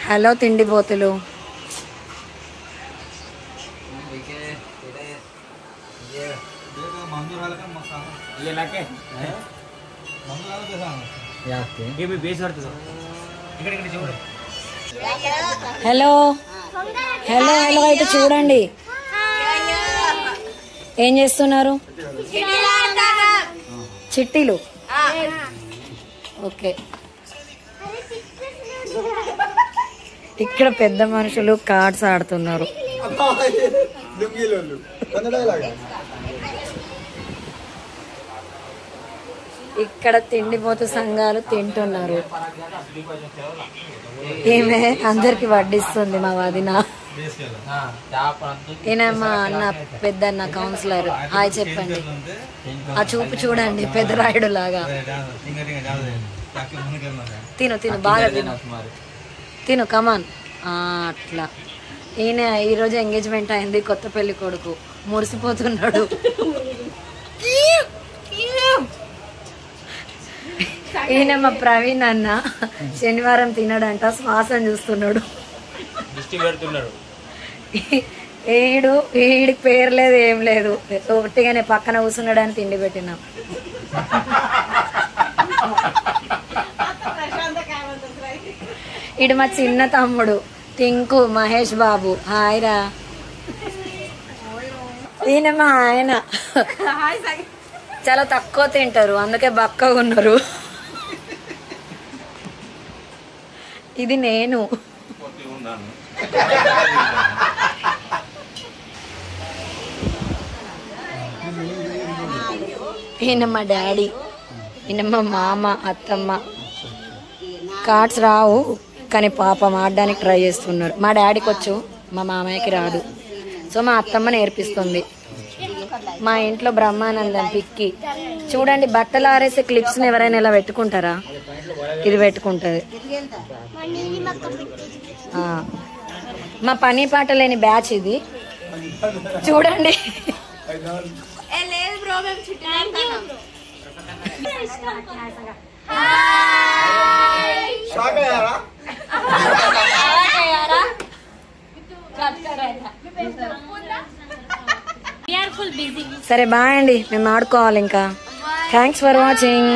Hello తిండిపోతులు. Hello hello hello అయితే చూడండి ఏం చేస్తున్నారు. చిట్టీలు. ఓకే, ఇక్కడ పెద్ద మనుషులు కార్డ్స్ ఆడుతున్నారు. ఇక్కడ తిండిపోతు సంఘాలు తింటున్నారు. ఈమె అందరికి వడ్డిస్తుంది మా వదిన. ఈయన మా అన్న పెద్ద అన్న కౌన్సిలర్. హాయ్ చెప్పండి. ఆ చూపు చూడండి, పెద్దరాయుడు లాగా. తిను తిను బాగా తిను తిను కమాన్. అట్లా ఈయన ఈరోజు ఎంగేజ్మెంట్ అయింది, కొత్త పెళ్లి కొడుకు. మురిసిపోతున్నాడు. ఈయన మా ప్రవీణ్ అన్న. శనివారం తినడంట, శ్వాసం చూస్తున్నాడు. ఈడికి పేరు లేదు ఏం లేదు, ఒట్టిగానే పక్కన కూర్చున్నాడని తిండి పెట్టినాం. ఇడు మా చిన్న తమ్ముడు టింకు మహేష్ బాబు. హాయ్ రా. ఈయన మా ఆయన. చాలా తక్కువ తింటారు, అందుకే బక్కగా ఉన్నారు. ఇది నేను. ఈయన మా డాడీ. ఈయన మా మామ అత్తమ్మ. కార్డ్స్ రావు కానీ పాపం ఆడడానికి ట్రై చేస్తున్నారు. మా డాడీకి వచ్చు, మా మామయ్యకి రాదు. సో మా అత్తమ్మ నేర్పిస్తుంది. మా ఇంట్లో బ్రహ్మానందం పిక్కి చూడండి. బట్టలు ఆరేసే క్లిప్స్ని ఎవరైనా ఇలా పెట్టుకుంటారా? ఇది పెట్టుకుంటుంది. మా పని పాట లేని బ్యాచ్ ఇది. చూడండి. సరే బాయ్ అండి, మేము ఆడుకోవాలి ఇంకా. Thanks for watching.